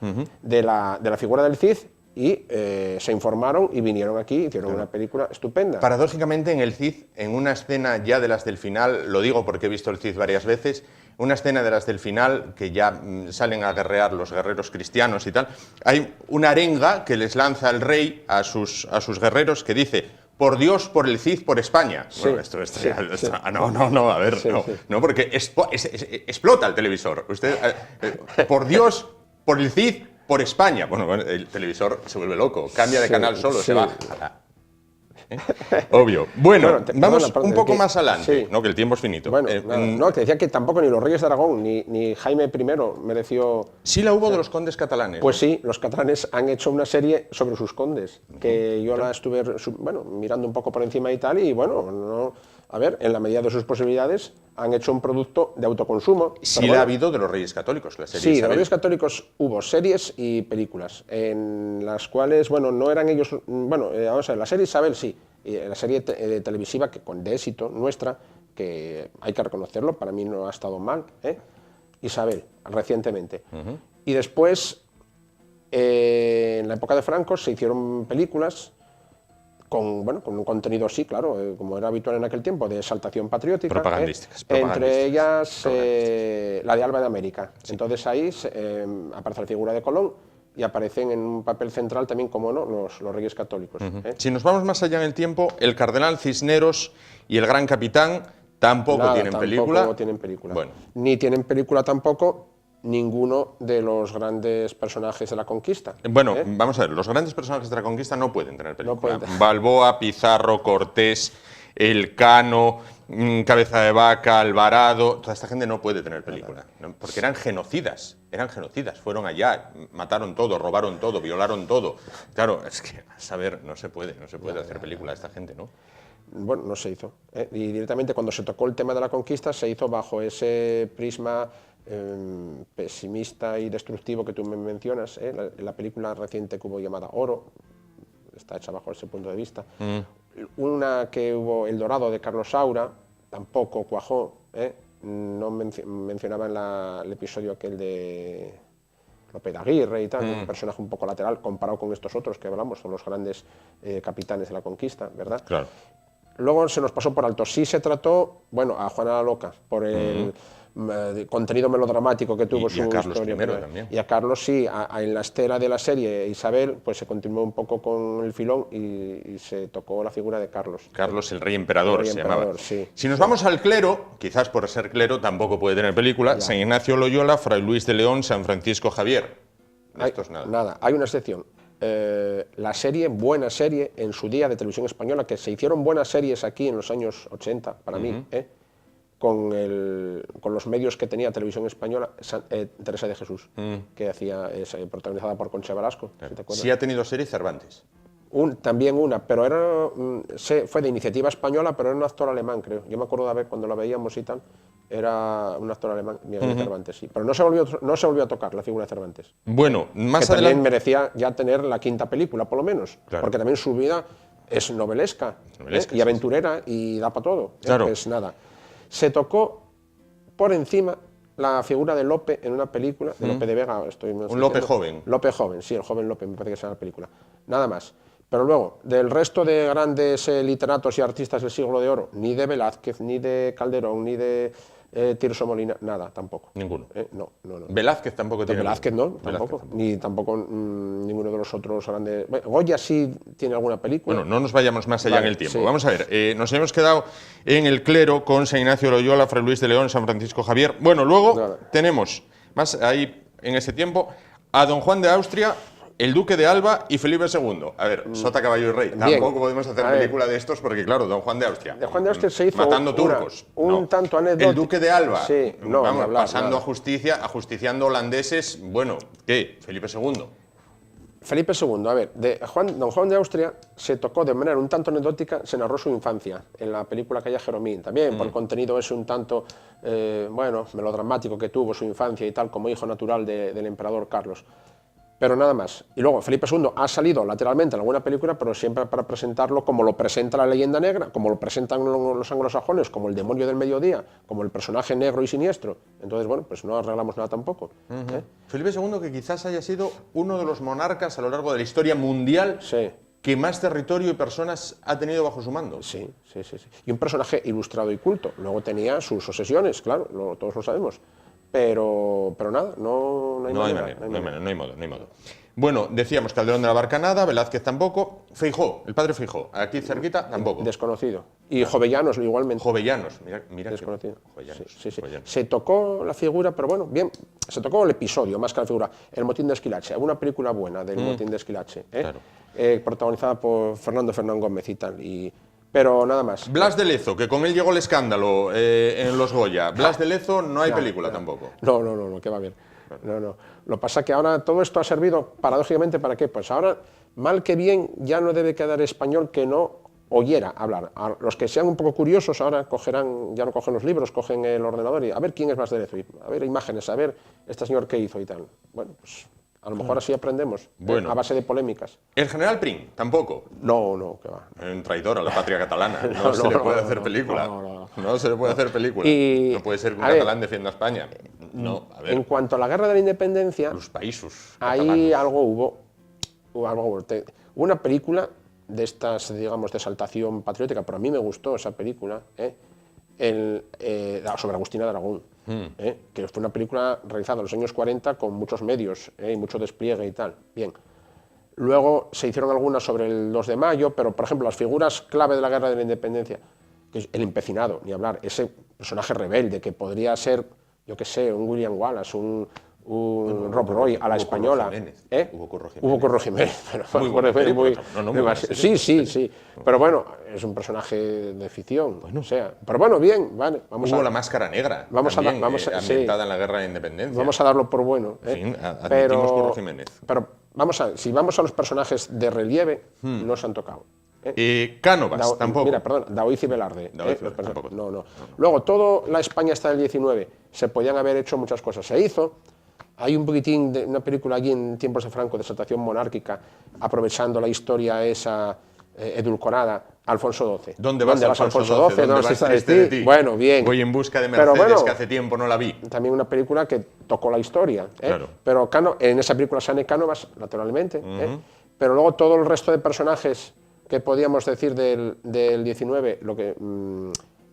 de la figura del Cid y se informaron y vinieron aquí y hicieron una película estupenda. Paradójicamente, en el Cid, en una escena ya de las del final, lo digo porque he visto el Cid varias veces, una escena de las del final, que ya salen a guerrear los guerreros cristianos y tal, hay una arenga que les lanza el rey a sus guerreros que dice: por Dios, por el Cid, por España. Sí, bueno, no, a ver, no, porque explota el televisor. Por Dios, por el Cid, por España. Bueno, el televisor se vuelve loco, cambia de canal solo, se va. Obvio. Bueno, vamos un poco más adelante, ¿no? Que el tiempo es finito. Bueno, no, te decía que tampoco ni los reyes de Aragón ni Jaime I mereció... Sí la hubo de los condes catalanes. Pues sí, los catalanes han hecho una serie sobre sus condes, que yo la estuve mirando un poco por encima y tal, y bueno, a ver, en la medida de sus posibilidades han hecho un producto de autoconsumo. Sí la ha habido de los reyes católicos, la serie. Sí, de los reyes católicos hubo series y películas, en las cuales, bueno, no eran ellos... Bueno, vamos a ver, la serie Isabel sí, y la serie televisiva de éxito nuestra, que hay que reconocerlo, para mí no ha estado mal, Isabel, recientemente. Y después, en la época de Franco, se hicieron películas con un contenido así, claro, como era habitual en aquel tiempo, de exaltación patriótica. Propagandísticas. Entre ellas la de Alba de América. Sí. Entonces ahí aparece la figura de Colón y aparecen en un papel central también, como no, los reyes católicos. Si nos vamos más allá en el tiempo, el cardenal Cisneros y el gran capitán tampoco tienen película. Tampoco tienen película. Bueno. Ni tienen película tampoco ninguno de los grandes personajes de la conquista. Bueno, vamos a ver, los grandes personajes de la conquista no pueden tener película. Balboa, Pizarro, Cortés, Elcano, Cabeza de Vaca, Alvarado, toda esta gente no puede tener película, ¿no? Porque eran genocidas, fueron allá, mataron todo, robaron todo, violaron todo. Claro, es que, a saber, no se puede hacer película de esta gente, ¿no? Bueno, no se hizo. Y directamente cuando se tocó el tema de la conquista se hizo bajo ese prisma pesimista y destructivo que tú me mencionas, la película reciente que hubo llamada Oro, está hecha bajo ese punto de vista. Una que hubo, El Dorado, de Carlos Saura, tampoco cuajó, no mencionaba en el episodio aquel de Lope de Aguirre y tal, un personaje un poco lateral comparado con estos otros que hablamos, son los grandes capitanes de la conquista, ¿verdad? Claro. Luego se nos pasó por alto. Sí se trató, bueno, a Juana la Loca, por el contenido melodramático que tuvo su a Carlos historia. I también. Y a Carlos sí, en la estera de la serie Isabel, pues se continuó un poco con el filón y se tocó la figura de Carlos. Carlos el Rey Emperador se llamaba. Sí. Si nos vamos al clero, quizás por ser clero tampoco puede tener película, San Ignacio Loyola, Fray Luis de León, San Francisco Javier. Esto es nada. Nada, hay una excepción. La serie, buena serie, en su día de televisión española, que se hicieron buenas series aquí en los años 80, para mí, con los medios que tenía Televisión Española, Teresa de Jesús, que hacía, protagonizada por Concha Velasco. Claro. ¿Si te acuerdas? Sí ha tenido serie Cervantes. También una, pero fue de iniciativa española, pero era un actor alemán, creo. Yo me acuerdo de ver cuando la veíamos y tal, era un actor alemán, Miguel Cervantes, sí. Pero no se volvió a tocar la figura de Cervantes. Bueno, más que adelante... también merecía ya tener la quinta película, por lo menos, Claro. porque también su vida es novelesca, y aventurera, y da para todo. Claro. Es nada. Se tocó por encima la figura de Lope en una película, de Lope de Vega. Un Lope joven. Lope joven, sí, el joven Lope, me parece que sea la película. Nada más. Pero luego, del resto de grandes literatos y artistas del siglo de oro, ni de Velázquez, ni de Calderón, ni de Tirso Molina, nada, tampoco. Ninguno. No. Velázquez tampoco tiene. Velázquez no, Velázquez tampoco. Ni tampoco ninguno de los otros grandes. Bueno, Goya sí tiene alguna película. Bueno, no nos vayamos más allá Vale, en el tiempo. sí. Vamos a ver, nos hemos quedado en el clero con San Ignacio Loyola, Fray Luis de León, San Francisco Javier. Bueno, luego Nada. tenemos, más ahí en ese tiempo, a don Juan de Austria, el Duque de Alba y Felipe II. A ver, Sota, Caballo y Rey. Bien. Tampoco podemos hacer A ver. película de estos porque, claro, don Juan de Austria. De Juan de Austria se hizo matando turcos. un No. tanto anecdótico. El Duque de Alba. Sí, no, vamos, ni hablar, pasando nada. ajusticiando holandeses. Bueno, ¿qué? Felipe II. Felipe II, a ver, don Juan de Austria se tocó de manera un tanto anecdótica, se narró su infancia en la película Calle Jeromín, también por el contenido ese un tanto, melodramático que tuvo su infancia y tal, como hijo natural del emperador Carlos. Pero nada más. Y luego Felipe II ha salido lateralmente en alguna película, pero siempre para presentarlo como lo presenta la leyenda negra, como lo presentan los anglosajones, como el demonio del mediodía, como el personaje negro y siniestro. Entonces, bueno, pues no arreglamos nada tampoco. Felipe II, que quizás haya sido uno de los monarcas a lo largo de la historia mundial Sí. que más territorio y personas ha tenido bajo su mando. Sí. Y un personaje ilustrado y culto. Luego tenía sus obsesiones, claro, todos lo sabemos. Pero nada, no hay manera. No hay modo. Bueno, decíamos Calderón de la Barca nada, Velázquez tampoco, Feijó, el padre Feijó, aquí cerquita tampoco. Desconocido. Y Jovellanos igualmente. Jovellanos, mira Desconocido. Jovellanos. Sí. Jovellanos. Se tocó la figura, pero bueno, bien, se tocó el episodio más que la figura. El motín de Esquilache, una película buena del motín de Esquilache, Claro. protagonizada por Fernán Gómez y tal. Pero nada más. Blas de Lezo, que con él llegó el escándalo en los Goya. Blas de Lezo no hay película tampoco. No, que va bien. No. Lo que pasa es que ahora todo esto ha servido, paradójicamente, ¿para qué? Pues ahora, mal que bien, ya no debe quedar español que no oyera hablar. Los que sean un poco curiosos ahora ya no cogen los libros, cogen el ordenador y a ver quién es Blas de Lezo, a ver imágenes, a ver este señor qué hizo y tal. Bueno, pues a lo mejor así aprendemos, Bueno. a base de polémicas. El general Prim, tampoco. No, que va. Un traidor a la patria catalana. No se le puede hacer película. No se le puede hacer película. Y, no puede ser que un a ver, catalán defienda a España. No, a ver. En cuanto a la guerra de la independencia, Los países ahí catalanes. algo hubo. Hubo una película de estas, digamos, de exaltación patriótica, pero a mí me gustó esa película, sobre Agustina de Aragón, que fue una película realizada en los años 40 con muchos medios y mucho despliegue y tal. Bien. Luego se hicieron algunas sobre el 2 de mayo, pero, por ejemplo, las figuras clave de la guerra de la independencia, que es el empecinado, ni hablar, ese personaje rebelde que podría ser, yo qué sé, un William Wallace, un Rob Roy a la española. Hubo Curro Jiménez. Pero Muy buena película. Muy buena serie. Sí. Pero bueno, es un personaje de ficción. O sea, pero bueno, bien, vale. Hubo La Máscara Negra, también, ambientada en la Guerra de la Independencia. Vamos a darlo por bueno. Sí, admitimos Curro Jiménez. Pero si vamos a los personajes de relieve, no se han tocado. Cánovas, tampoco. Mira, perdón, Daoiz y Velarde. Tampoco. No. Luego, toda la España hasta el 19, se podían haber hecho muchas cosas. Se hizo. Hay un poquitín de una película allí en tiempos de Franco, de exaltación monárquica, aprovechando la historia esa edulcorada. Alfonso XII. ¿Dónde vas, Alfonso XII? ¿Dónde vas triste de ti? Bueno, bien. Voy en busca de Pero Mercedes, bueno, que hace tiempo no la vi. También una película que tocó la historia. Claro. Pero en esa película sale Cánovas, naturalmente. Pero luego todo el resto de personajes que podíamos decir del 19, lo que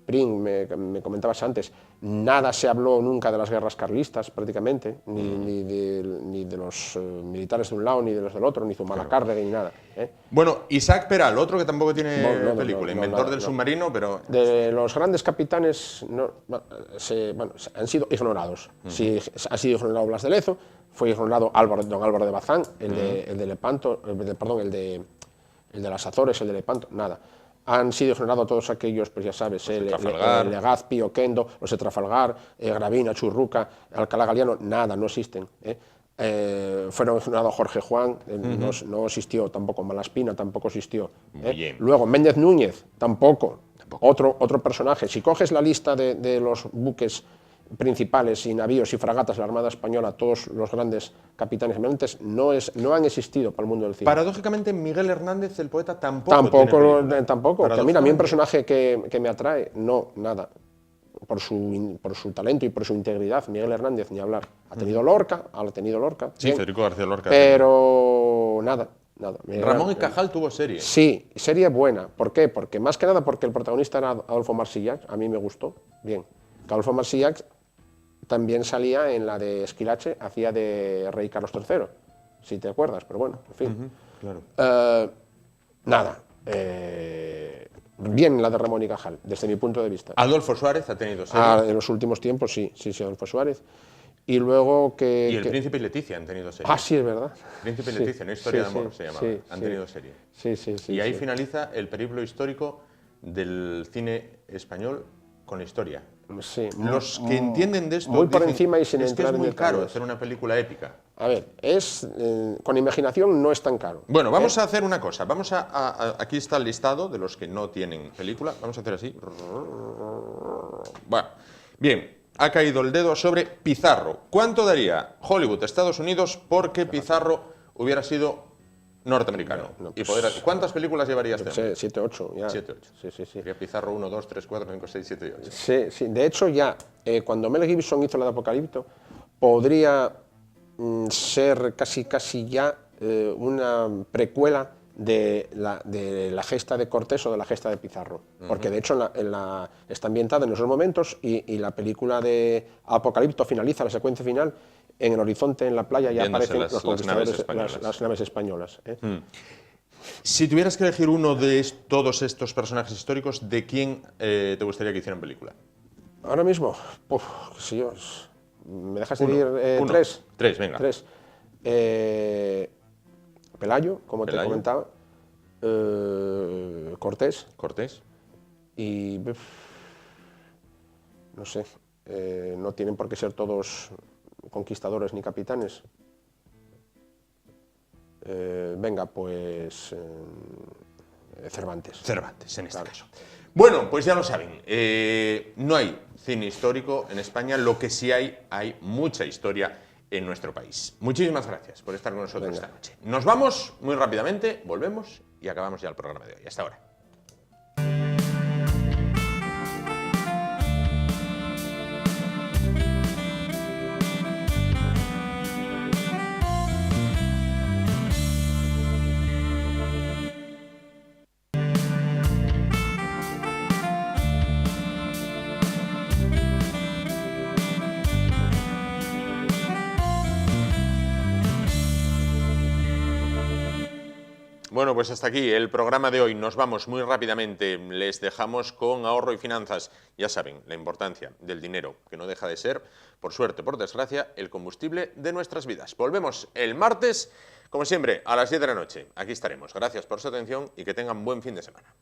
Prim me comentabas antes, nada se habló nunca de las guerras carlistas prácticamente, ni de los militares de un lado ni de los del otro, ni Zumalacárregui ni nada. Bueno, Isaac Peral, otro que tampoco tiene película, inventor del submarino, pero... De los grandes capitanes han sido ignorados. Sí, ha sido ignorado Blas de Lezo, fue ignorado don Álvaro de Bazán, el de Lepanto, el de las Azores, el de Lepanto, nada. Han sido ignorados todos aquellos, pues ya sabes, el Legazpi, Oquendo, los de Trafalgar, Gravina, Churruca, Alcalá Galiano, nada, no existen. Fueron ignorados Jorge Juan, no existió, tampoco Malaspina, tampoco existió. Luego Méndez Núñez, tampoco. Otro personaje. Si coges la lista de los buques principales y navíos y fragatas de la Armada Española, todos los grandes capitanes eminentes no han existido para el mundo del cine. Paradójicamente, Miguel Hernández, el poeta, tampoco. Que mira, a mí un personaje que me atrae, nada. Por su talento y por su integridad, Miguel Hernández, ni hablar. Ha tenido Lorca. Sí, bien, Federico García Lorca. Pero nada. Ramón y Cajal tuvo serie. Sí, serie buena. ¿Por qué? Porque más que nada porque el protagonista era Adolfo Marsillac, a mí me gustó. Bien. Adolfo Marsillac también salía en la de Esquilache, hacía de Rey Carlos III, si te acuerdas, pero bueno, en fin. Claro. Nada. Bien la de Ramón y Cajal, desde mi punto de vista. Adolfo Suárez ha tenido serie. En los últimos tiempos, sí, Adolfo Suárez. Y luego que... Y el Príncipe y Leticia han tenido serie. Ah, sí, es verdad. Príncipe y Leticia, una historia de amor se llamaba. Han tenido serie. Sí. Y ahí finaliza el periplo histórico del cine español con la historia. Sí, los que entienden de esto muy por dicen, encima y sin entrar es muy en caro detalles. hacer una película épica. A ver, con imaginación no es tan caro. Bueno, vamos a hacer una cosa. Aquí está el listado de los que no tienen película. Vamos a hacer así. Bueno, bien. Ha caído el dedo sobre Pizarro. ¿Cuánto daría Hollywood, Estados Unidos, porque Pizarro hubiera sido norteamericano? ¿Cuántas películas llevaría este hombre? 7, 8. 7, 8. Sí. Sería Pizarro 1, 2, 3, 4, 5, 6, 7 y 8. Sí. De hecho, ya cuando Mel Gibson hizo la de Apocalipto, podría ser casi ya una precuela de la gesta de Cortés o de la gesta de Pizarro. Porque de hecho está ambientada en esos momentos y la película de Apocalipto finaliza, la secuencia final, en el horizonte, en la playa, ya aparecen los conquistadores, las naves españolas. Si tuvieras que elegir uno de todos estos personajes históricos, ¿de quién te gustaría que hicieran película? Ahora mismo, ¿me dejas decir 3? 3, venga. 3. Pelayo, como te comentaba. Cortés. Y no sé, no tienen por qué ser todos conquistadores ni capitanes. Venga, pues Cervantes. Cervantes, en este caso. Bueno, pues ya lo saben, no hay cine histórico en España, lo que sí hay mucha historia en nuestro país. Muchísimas gracias por estar con nosotros esta noche. Nos vamos muy rápidamente, volvemos y acabamos ya el programa de hoy. Hasta ahora. Bueno, pues hasta aquí el programa de hoy. Nos vamos muy rápidamente. Les dejamos con Ahorro y Finanzas. Ya saben, la importancia del dinero, que no deja de ser, por suerte, por desgracia, el combustible de nuestras vidas. Volvemos el martes, como siempre, a las 10 de la noche. Aquí estaremos. Gracias por su atención y que tengan buen fin de semana.